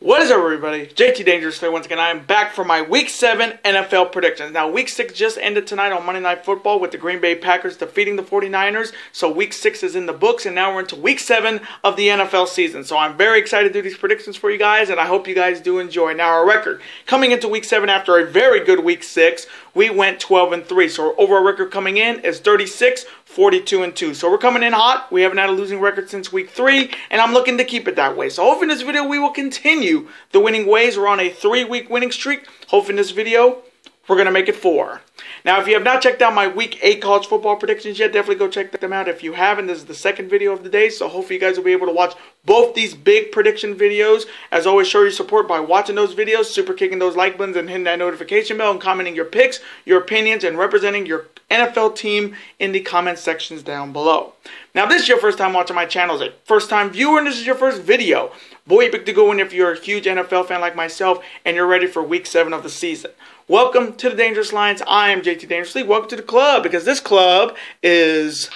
What is up, everybody? JT Dangerous here once again. I am back for my Week 7 NFL predictions. Now, Week 6 just ended tonight on Monday Night Football with the Green Bay Packers defeating the 49ers. So Week 6 is in the books, and now we're into Week 7 of the NFL season. So I'm very excited to do these predictions for you guys, and I hope you guys do enjoy. Now, our record coming into Week 7 after a very good Week 6, we went 12-3. So our overall record coming in is 36-42-2. So we're coming in hot. We haven't had a losing record since Week 3, and I'm looking to keep it that way. So hopefully in this video we will continue the winning ways. We're on a 3-week winning streak. Hopefully in this video we're going to make it 4. Now, if you have not checked out my Week 8 college football predictions yet, definitely go check them out. If you haven't, this is the second video of the day, so hopefully you guys will be able to watch both these big prediction videos. As always, show your support by watching those videos, super kicking those like buttons, and hitting that notification bell, and commenting your picks, your opinions, and representing your NFL team in the comment sections down below. Now, if this is your first time watching my channel, as a first-time viewer, and this is your first video, boy, you picked a good one if you're a huge NFL fan like myself, and you're ready for Week 7 of the season. Welcome to the Dangerous Lines. I am JT Dangerously. Welcome to the club, because this club is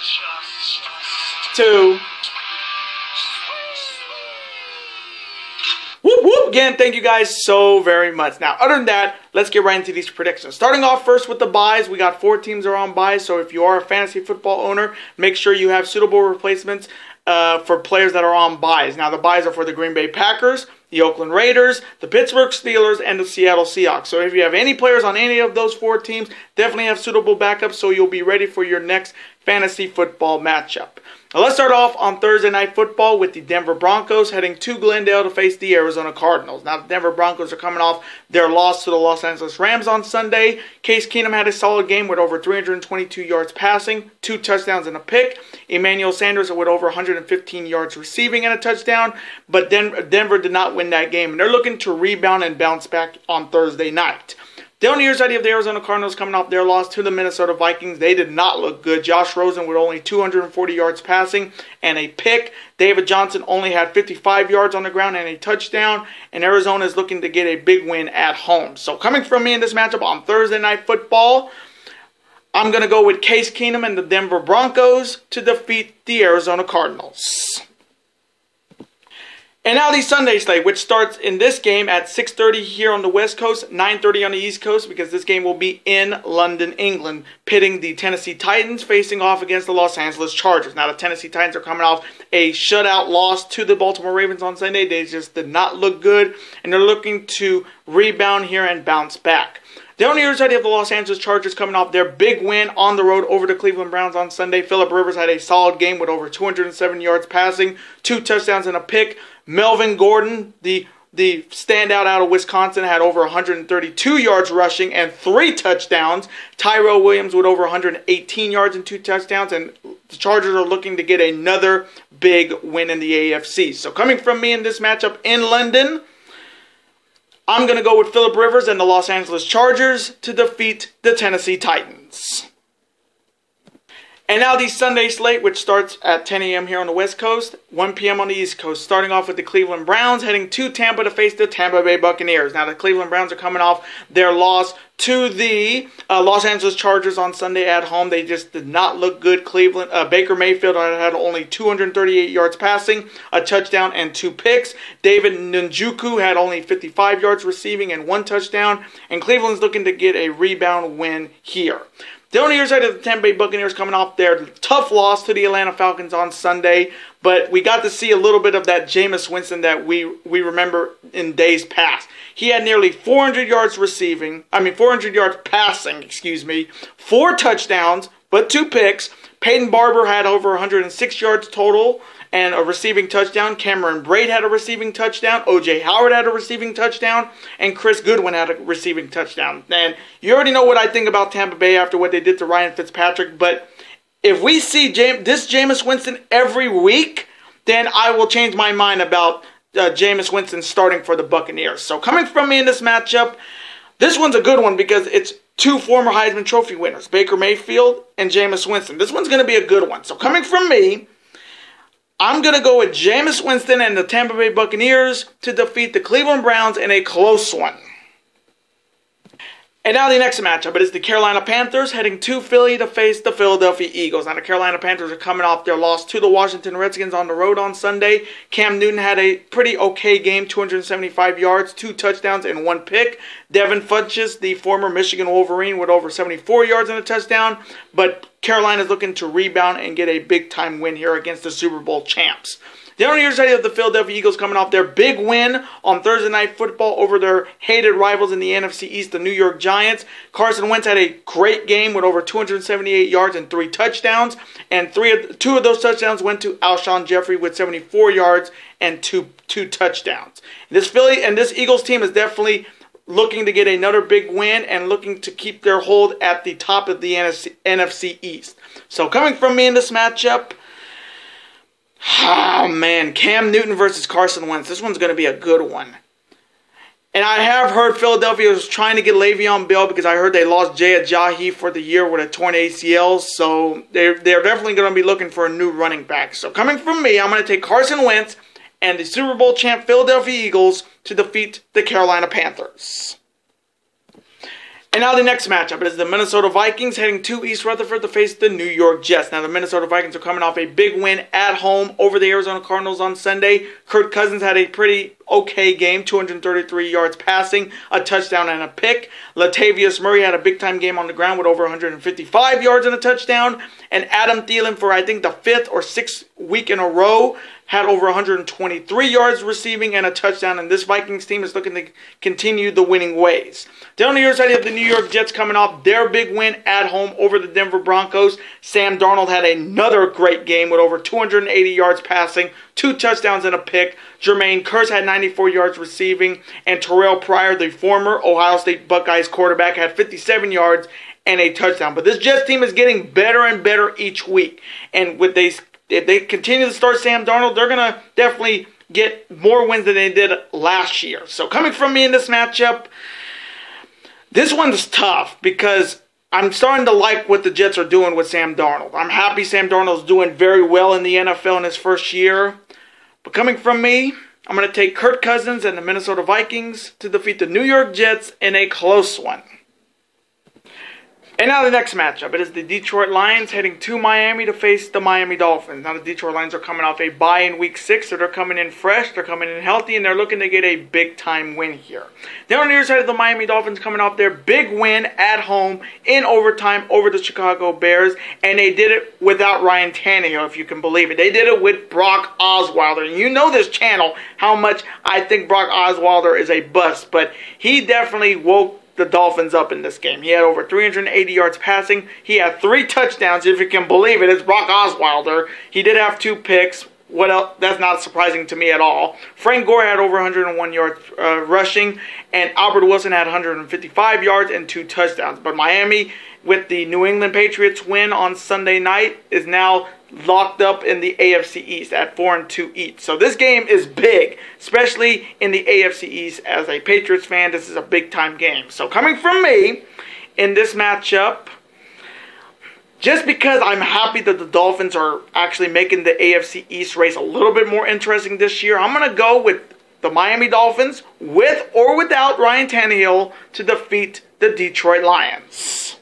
Whoop, whoop. Again, thank you guys so very much. Now, other than that, let's get right into these predictions. Starting off first with the buys, we got 4 teams that are on buys, so if you are a fantasy football owner, make sure you have suitable replacements for players that are on buys. Now, the buys are for the Green Bay Packers, the Oakland Raiders, the Pittsburgh Steelers, and the Seattle Seahawks. So if you have any players on any of those 4 teams, definitely have suitable backups so you'll be ready for your next fantasy football matchup. Now let's start off on Thursday Night Football with the Denver Broncos heading to Glendale to face the Arizona Cardinals. Now the Denver Broncos are coming off their loss to the Los Angeles Rams on Sunday. Case Keenum had a solid game with over 322 yards passing, 2 touchdowns and a pick. Emmanuel Sanders with over 115 yards receiving and a touchdown. But Denver did not win that game, and they're looking to rebound and bounce back on Thursday night. Down the other side of the Arizona Cardinals coming off their loss to the Minnesota Vikings. They did not look good. Josh Rosen with only 240 yards passing and a pick. David Johnson only had 55 yards on the ground and a touchdown. And Arizona is looking to get a big win at home. So coming from me in this matchup on Thursday Night Football, I'm going to go with Case Keenum and the Denver Broncos to defeat the Arizona Cardinals. And now the Sunday slate, which starts in this game at 6:30 here on the West Coast, 9:30 on the East Coast, because this game will be in London, England, pitting the Tennessee Titans facing off against the Los Angeles Chargers. Now, the Tennessee Titans are coming off a shutout loss to the Baltimore Ravens on Sunday. They just did not look good, and they're looking to rebound here and bounce back. Down the other side, you have the Los Angeles Chargers coming off their big win on the road over the Cleveland Browns on Sunday. Phillip Rivers had a solid game with over 207 yards passing, 2 touchdowns and a pick. Melvin Gordon, the standout out of Wisconsin, had over 132 yards rushing and 3 touchdowns. Tyrell Williams with over 118 yards and 2 touchdowns. And the Chargers are looking to get another big win in the AFC. So coming from me in this matchup in London, I'm going to go with Phillip Rivers and the Los Angeles Chargers to defeat the Tennessee Titans. And now the Sunday slate, which starts at 10 a.m. here on the West Coast, 1 p.m. on the East Coast. Starting off with the Cleveland Browns heading to Tampa to face the Tampa Bay Buccaneers. Now the Cleveland Browns are coming off their loss to the Los Angeles Chargers on Sunday at home. They just did not look good. Baker Mayfield had only 238 yards passing, a touchdown, and 2 picks. David Njoku had only 55 yards receiving and 1 touchdown. And Cleveland's looking to get a rebound win here. The only other side of the Tampa Bay Buccaneers coming off their tough loss to the Atlanta Falcons on Sunday, but we got to see a little bit of that Jameis Winston that we remember in days past. He had nearly 400 yards passing, 4 touchdowns, but 2 picks. Peyton Barber had over 106 yards total and a receiving touchdown. Cameron Braid had a receiving touchdown. O.J. Howard had a receiving touchdown. And Chris Goodwin had a receiving touchdown. And you already know what I think about Tampa Bay after what they did to Ryan Fitzpatrick. But if we see this Jameis Winston every week, then I will change my mind about Jameis Winston starting for the Buccaneers. So coming from me in this matchup, this one's a good one because it's 2 former Heisman Trophy winners, Baker Mayfield and Jameis Winston. This one's going to be a good one. So coming from me, I'm going to go with Jameis Winston and the Tampa Bay Buccaneers to defeat the Cleveland Browns in a close one. And now the next matchup, it is the Carolina Panthers heading to Philly to face the Philadelphia Eagles. Now the Carolina Panthers are coming off their loss to the Washington Redskins on the road on Sunday. Cam Newton had a pretty okay game, 275 yards, 2 touchdowns, and 1 pick. Devin Funchess, the former Michigan Wolverine, with over 74 yards and a touchdown. But Carolina is looking to rebound and get a big-time win here against the Super Bowl champs. The other side of the Philadelphia Eagles coming off their big win on Thursday Night Football over their hated rivals in the NFC East, the New York Giants. Carson Wentz had a great game with over 278 yards and 3 touchdowns. And two of those touchdowns went to Alshon Jeffrey with 74 yards and two touchdowns. This Eagles team is definitely looking to get another big win and looking to keep their hold at the top of the NFC East. So coming from me in this matchup, oh man, Cam Newton versus Carson Wentz. This one's going to be a good one. And I have heard Philadelphia was trying to get Le'Veon Bell because I heard they lost Jay Ajayi for the year with a torn ACL. So they're definitely going to be looking for a new running back. So coming from me, I'm going to take Carson Wentz and the Super Bowl champ Philadelphia Eagles to defeat the Carolina Panthers. And now the next matchup is the Minnesota Vikings heading to East Rutherford to face the New York Jets. Now the Minnesota Vikings are coming off a big win at home over the Arizona Cardinals on Sunday. Kirk Cousins had a pretty okay game, 233 yards passing, a touchdown and a pick. Latavius Murray had a big-time game on the ground with over 155 yards and a touchdown. And Adam Thielen, for I think the 5th or 6th week in a row, had over 123 yards receiving and a touchdown, and this Vikings team is looking to continue the winning ways. Down the other side of the New York Jets coming off their big win at home over the Denver Broncos. Sam Darnold had another great game with over 280 yards passing, 2 touchdowns and a pick. Jermaine Kearse had 94 yards receiving, and Terrell Pryor, the former Ohio State Buckeyes quarterback, had 57 yards and a touchdown. But this Jets team is getting better and better each week, and if they continue to start Sam Darnold, they're going to definitely get more wins than they did last year. So coming from me in this matchup, this one's tough because I'm starting to like what the Jets are doing with Sam Darnold. I'm happy Sam Darnold's doing very well in the NFL in his first year. But coming from me, I'm going to take Kirk Cousins and the Minnesota Vikings to defeat the New York Jets in a close one. And now the next matchup, it is the Detroit Lions heading to Miami to face the Miami Dolphins. Now the Detroit Lions are coming off a bye in Week 6, so they're coming in fresh, they're coming in healthy, and they're looking to get a big-time win here. Then on the other side of the Miami Dolphins coming off their big win at home in overtime over the Chicago Bears, and they did it without Ryan Tannehill, if you can believe it. They did it with Brock Osweiler. And you know this channel, how much I think Brock Osweiler is a bust, but he definitely woke the Dolphins up in this game. He had over 380 yards passing. He had 3 touchdowns, if you can believe it. It's Brock Osweiler. He did have 2 picks. What else? That's not surprising to me at all. Frank Gore had over 101 yards rushing, and Albert Wilson had 155 yards and 2 touchdowns. But Miami, with the New England Patriots win on Sunday night, is now locked up in the AFC East at 4-2 each. So this game is big, especially in the AFC East. As a Patriots fan, this is a big-time game. So coming from me in this matchup, just because I'm happy that the Dolphins are actually making the AFC East race a little bit more interesting this year, I'm going to go with the Miami Dolphins, with or without Ryan Tannehill, to defeat the Detroit Lions.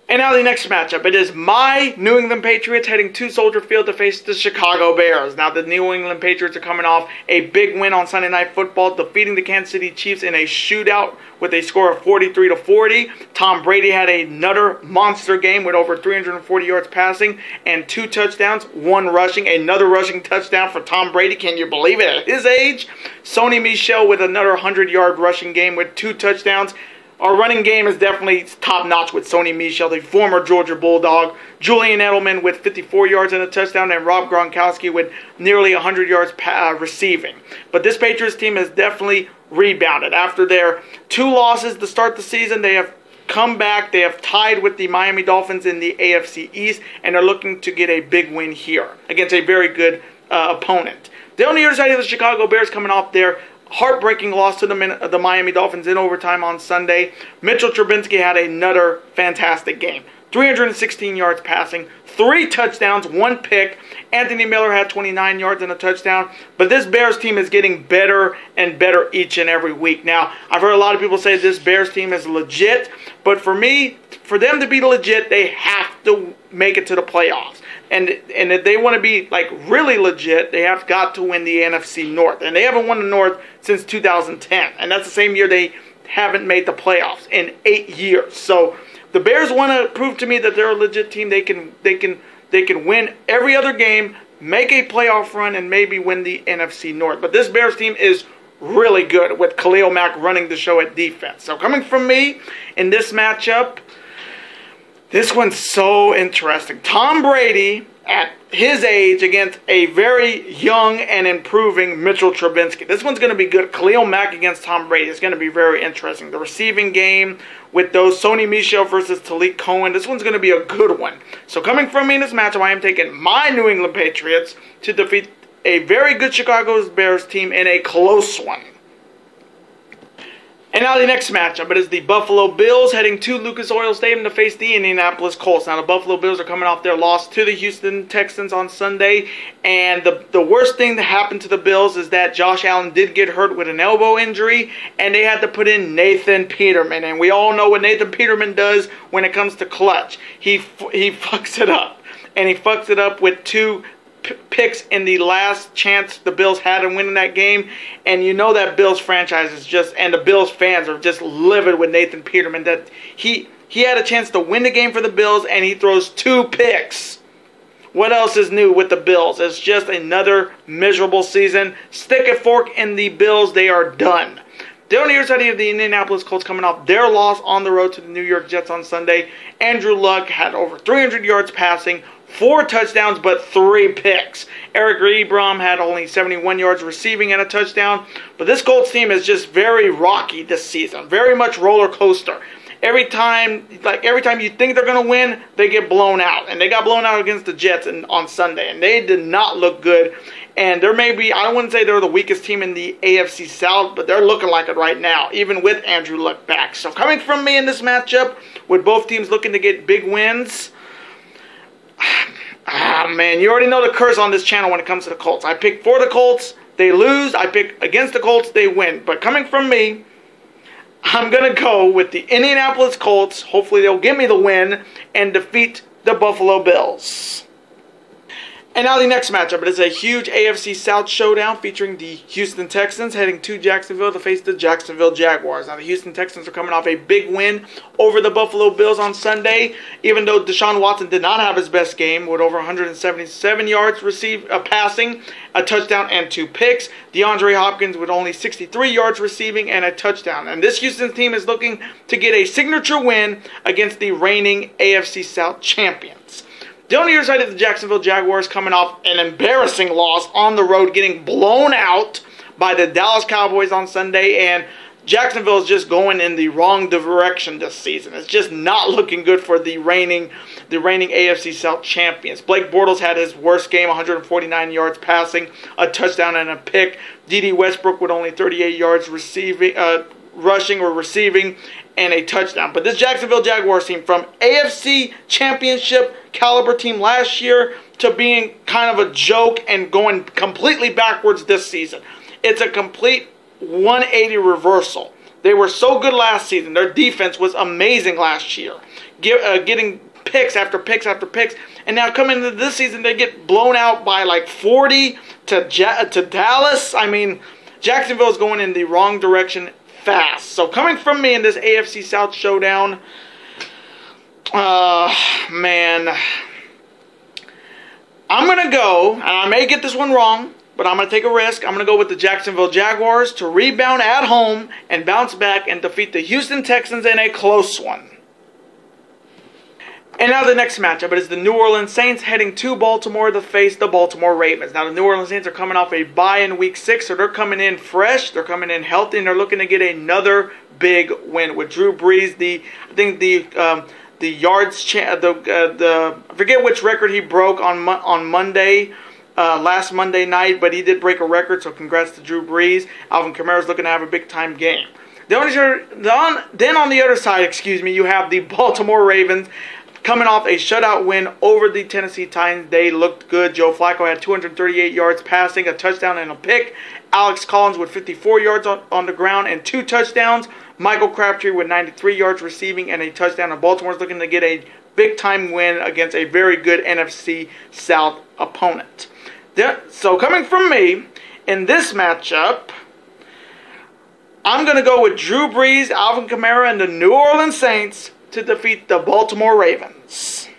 And now the next matchup, it is my New England Patriots heading to Soldier Field to face the Chicago Bears. Now the New England Patriots are coming off a big win on Sunday Night Football, defeating the Kansas City Chiefs in a shootout with a score of 43-40. Tom Brady had another monster game with over 340 yards passing and 2 touchdowns, 1 rushing, another rushing touchdown for Tom Brady. Can you believe it at his age? Sony Michel with another 100-yard rushing game with 2 touchdowns. Our running game is definitely top-notch with Sony Michel, the former Georgia Bulldog. Julian Edelman with 54 yards and a touchdown, and Rob Gronkowski with nearly 100 yards receiving. But this Patriots team has definitely rebounded. After their 2 losses to start the season, they have come back. They have tied with the Miami Dolphins in the AFC East, and are looking to get a big win here against a very good opponent. Then on the other side of the Chicago Bears, coming off their heartbreaking loss to the Miami Dolphins in overtime on Sunday, Mitchell Trubisky had another fantastic game. 316 yards passing, 3 touchdowns, 1 pick. Anthony Miller had 29 yards and a touchdown. But this Bears team is getting better and better each and every week. Now, I've heard a lot of people say this Bears team is legit. But for me, for them to be legit, they have to make it to the playoffs. And if they want to be like really legit, they have got to win the NFC North. And they haven't won the North since 2010. And that's the same year they haven't made the playoffs in 8 years. So the Bears want to prove to me that they're a legit team. They can win every other game, make a playoff run, and maybe win the NFC North. But this Bears team is really good with Khalil Mack running the show at defense. So coming from me in this matchup, this one's so interesting. Tom Brady at his age against a very young and improving Mitchell Trubisky. This one's going to be good. Khalil Mack against Tom Brady is going to be very interesting. The receiving game with those Sony Michel versus Talik Cohen, this one's going to be a good one. So coming from me in this matchup, I am taking my New England Patriots to defeat a very good Chicago Bears team in a close one. And now the next matchup, it is the Buffalo Bills heading to Lucas Oil Stadium to face the Indianapolis Colts. Now the Buffalo Bills are coming off their loss to the Houston Texans on Sunday. And the worst thing that happened to the Bills is that Josh Allen did get hurt with an elbow injury. And they had to put in Nathan Peterman. And we all know what Nathan Peterman does when it comes to clutch. He fucks it up. And he fucks it up with 2 picks in the last chance the Bills had in winning that game. And you know that Bills franchise is just, and the Bills fans are just livid with Nathan Peterman, that he had a chance to win the game for the Bills and he throws 2 picks. What else is new with the Bills? It's just another miserable season. Stick a fork in the Bills. They are done. Down on the other side of the Indianapolis Colts coming off their loss on the road to the New York Jets on Sunday. Andrew Luck had over 300 yards passing, 4 touchdowns, but 3 picks. Eric Ebron had only 71 yards receiving and a touchdown. But this Colts team is just very rocky this season. Very much roller coaster. Every time you think they're going to win, they get blown out. And they got blown out against the Jets on Sunday. And they did not look good. And there may be, I wouldn't say they're the weakest team in the AFC South, but they're looking like it right now, even with Andrew Luck back. So coming from me in this matchup, with both teams looking to get big wins, man, you already know the curse on this channel when it comes to the Colts. I pick for the Colts, they lose. I pick against the Colts, they win. But coming from me, I'm going to go with the Indianapolis Colts. Hopefully they'll give me the win and defeat the Buffalo Bills. And now the next matchup. It is a huge AFC South showdown featuring the Houston Texans heading to Jacksonville to face the Jacksonville Jaguars. Now the Houston Texans are coming off a big win over the Buffalo Bills on Sunday, even though Deshaun Watson did not have his best game with over 177 yards passing, a touchdown and 2 picks. DeAndre Hopkins with only 63 yards receiving and a touchdown. And this Houston team is looking to get a signature win against the reigning AFC South champions. The only other side of the Jacksonville Jaguars coming off an embarrassing loss on the road, getting blown out by the Dallas Cowboys on Sunday, and Jacksonville is just going in the wrong direction this season. It's just not looking good for the reigning AFC South champions. Blake Bortles had his worst game, 149 yards passing, a touchdown and a pick. D.D. Westbrook with only 38 yards rushing or receiving, and a touchdown. But this Jacksonville Jaguars team, from AFC Championship caliber team last year to being kind of a joke and going completely backwards this season. It's a complete 180 reversal. They were so good last season. Their defense was amazing last year, getting picks after picks after picks. And now coming into this season, they get blown out by like 40 to Dallas. I mean, Jacksonville is going in the wrong direction fast. So coming from me in this AFC South showdown, man, I'm going to go, and I may get this one wrong, but I'm going to take a risk. I'm going to go with the Jacksonville Jaguars to rebound at home and bounce back and defeat the Houston Texans in a close one. And now the next matchup, it is the New Orleans Saints heading to Baltimore to face the Baltimore Ravens. Now the New Orleans Saints are coming off a bye in Week 6, so they're coming in fresh, they're coming in healthy, and they're looking to get another big win with Drew Brees. The yards, I forget which record he broke on Monday, last Monday night, but he did break a record, so congrats to Drew Brees. Alvin Kamara's looking to have a big-time game. Then on the other side, you have the Baltimore Ravens coming off a shutout win over the Tennessee Titans. They looked good. Joe Flacco had 238 yards passing, a touchdown and a pick. Alex Collins with 54 yards on the ground and 2 touchdowns. Michael Crabtree with 93 yards receiving and a touchdown. And Baltimore's looking to get a big-time win against a very good NFC South opponent. So coming from me, in this matchup, I'm going to go with Drew Brees, Alvin Kamara, and the New Orleans Saints to defeat the Baltimore Ravens.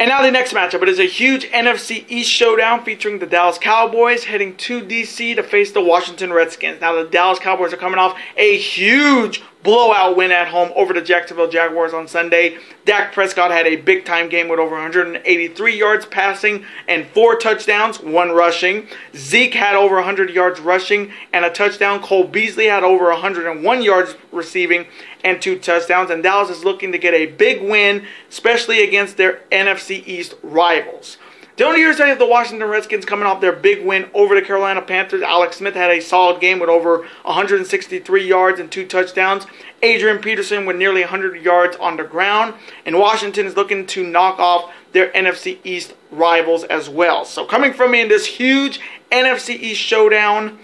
And now the next matchup. It is a huge NFC East showdown featuring the Dallas Cowboys heading to D.C. to face the Washington Redskins. Now the Dallas Cowboys are coming off a huge blowout win at home over the Jacksonville Jaguars on Sunday. Dak Prescott had a big-time game with over 183 yards passing and 4 touchdowns, 1 rushing. Zeke had over 100 yards rushing and a touchdown. Cole Beasley had over 101 yards receiving and 2 touchdowns. And Dallas is looking to get a big win, especially against their NFC East rivals. The only other side of the Washington Redskins coming off their big win over the Carolina Panthers. Alex Smith had a solid game with over 163 yards and 2 touchdowns. Adrian Peterson with nearly 100 yards on the ground. And Washington is looking to knock off their NFC East rivals as well. So coming from me in this huge NFC East showdown,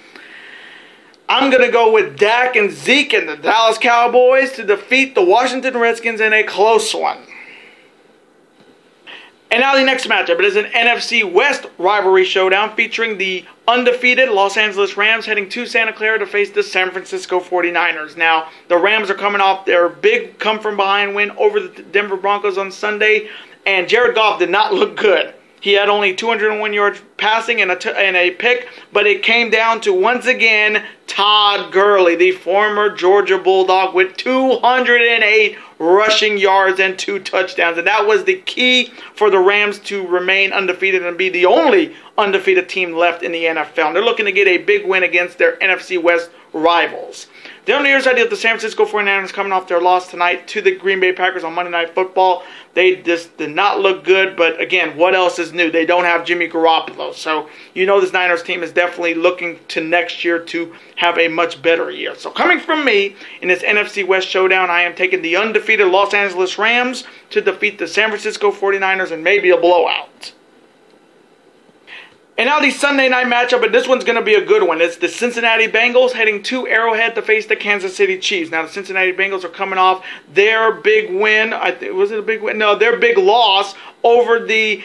I'm going to go with Dak and Zeke and the Dallas Cowboys to defeat the Washington Redskins in a close one. And now the next matchup. It is an NFC West rivalry showdown featuring the undefeated Los Angeles Rams heading to Santa Clara to face the San Francisco 49ers. Now, the Rams are coming off their big come-from-behind win over the Denver Broncos on Sunday, and Jared Goff did not look good. He had only 201 yards passing and a pick, but it came down to, once again, Todd Gurley, the former Georgia Bulldog, with 208 rushing yards and 2 touchdowns. And that was the key for the Rams to remain undefeated and be the only undefeated team left in the NFL. And they're looking to get a big win against their NFC West rivals. The only other side of the San Francisco 49ers coming off their loss tonight to the Green Bay Packers on Monday Night Football. They just did not look good, but again, what else is new? They don't have Jimmy Garoppolo. So, you know this Niners team is definitely looking to next year to have a much better year. So, coming from me in this NFC West showdown, I am taking the undefeated Los Angeles Rams to defeat the San Francisco 49ers and maybe a blowout. And now the Sunday night matchup, and this one's going to be a good one. It's the Cincinnati Bengals heading to Arrowhead to face the Kansas City Chiefs. Now the Cincinnati Bengals are coming off their big win. Was it a big win? No, their big loss over the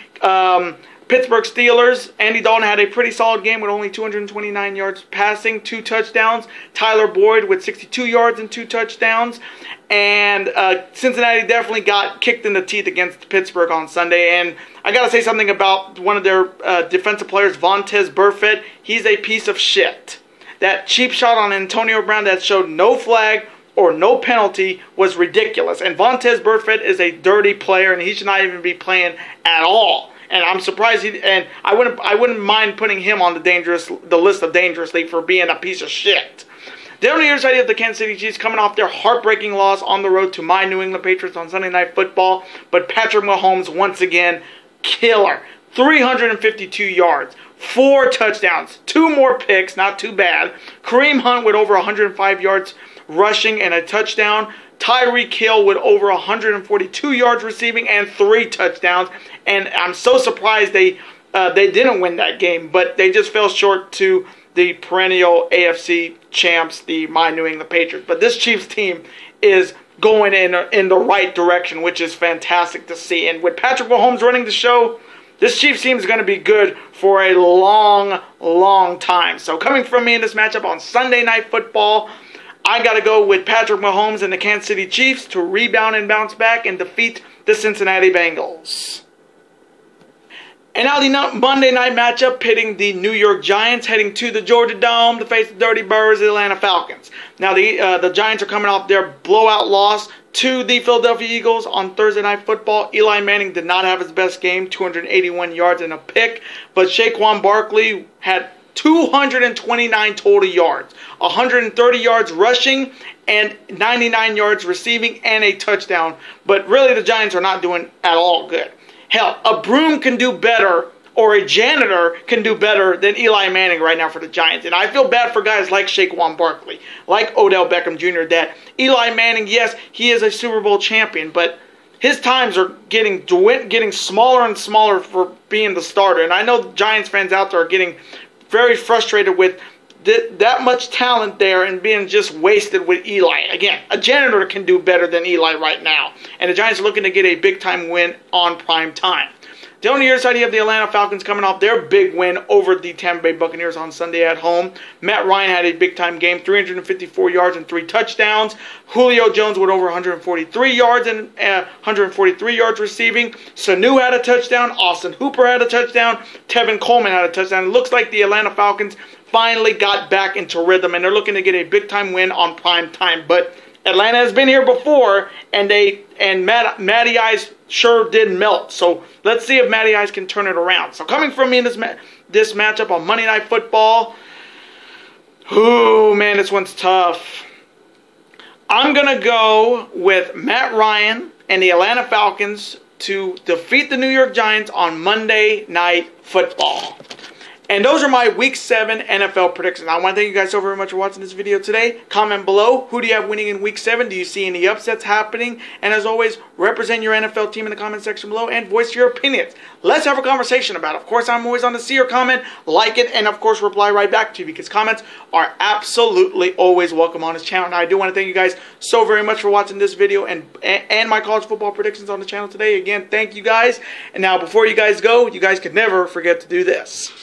Pittsburgh Steelers. Andy Dalton had a pretty solid game with only 229 yards passing, 2 touchdowns. Tyler Boyd with 62 yards and 2 touchdowns. And Cincinnati definitely got kicked in the teeth against Pittsburgh on Sunday. And I got to say something about one of their defensive players, Vontaze Burfict. He's a piece of shit. That cheap shot on Antonio Brown that showed no flag or no penalty was ridiculous. And Vontaze Burfict is a dirty player, and he should not even be playing at all. And I'm surprised I wouldn't mind putting him on the list of dangerous league for being a piece of shit. The only other side of the Kansas City Chiefs coming off their heartbreaking loss on the road to my New England Patriots on Sunday Night Football. But Patrick Mahomes, once again, killer. 352 yards, 4 touchdowns, 2 more picks, not too bad. Kareem Hunt with over 105 yards rushing and a touchdown. Tyreek Hill with over 142 yards receiving and 3 touchdowns. And I'm so surprised they didn't win that game, but they just fell short to the perennial AFC champs, the my New England Patriots. But this Chiefs team is going in the right direction, which is fantastic to see. And with Patrick Mahomes running the show, this Chiefs team is going to be good for a long, long time. So coming from me in this matchup on Sunday Night Football, I got to go with Patrick Mahomes and the Kansas City Chiefs to rebound and bounce back and defeat the Cincinnati Bengals. And now the Monday night matchup pitting the New York Giants heading to the Georgia Dome to face the Dirty Birds, the Atlanta Falcons. Now the Giants are coming off their blowout loss to the Philadelphia Eagles on Thursday Night Football. Eli Manning did not have his best game, 281 yards and a pick, but Saquon Barkley had 229 total yards, 130 yards rushing, and 99 yards receiving, and a touchdown. But really, the Giants are not doing at all good. Hell, a broom can do better, or a janitor can do better than Eli Manning right now for the Giants. And I feel bad for guys like Saquon Barkley, like Odell Beckham Jr., that Eli Manning, yes, he is a Super Bowl champion, but his times are getting smaller and smaller for being the starter. And I know Giants fans out there are getting very frustrated with that much talent there and being just wasted with Eli. Again, a janitor can do better than Eli right now. And the Giants are looking to get a big-time win on prime time. On the other side, you have the Atlanta Falcons coming off their big win over the Tampa Bay Buccaneers on Sunday at home. Matt Ryan had a big-time game, 354 yards and 3 touchdowns. Julio Jones with over 143 yards and 143 yards receiving. Sanu had a touchdown. Austin Hooper had a touchdown. Tevin Coleman had a touchdown. It looks like the Atlanta Falcons finally got back into rhythm, and they're looking to get a big-time win on prime time. But Atlanta has been here before, and Matty Ice sure did melt. So let's see if Matty Ice can turn it around. So coming from me in this matchup on Monday Night Football, ooh, man, this one's tough. I'm going to go with Matt Ryan and the Atlanta Falcons to defeat the New York Giants on Monday Night Football. And those are my Week 7 NFL predictions. I want to thank you guys so very much for watching this video today. Comment below, who do you have winning in Week 7? Do you see any upsets happening? And as always, represent your NFL team in the comment section below and voice your opinions. Let's have a conversation about it. Of course, I'm always on to see your comment, like it, and of course, reply right back to you because comments are absolutely always welcome on this channel. And I do want to thank you guys so very much for watching this video and my college football predictions on the channel today. Again, thank you guys. And now, before you guys go, you guys can never forget to do this.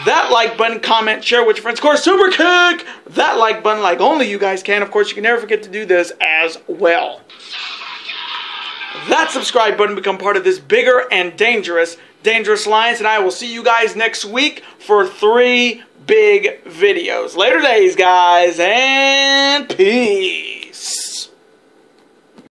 That like button, comment, share with your friends. Of course, super kick that like button like only you guys can. Of course, you can never forget to do this as well. That subscribe button, become part of this bigger and dangerous alliance. And I will see you guys next week for 3 big videos. Later days, guys, and peace.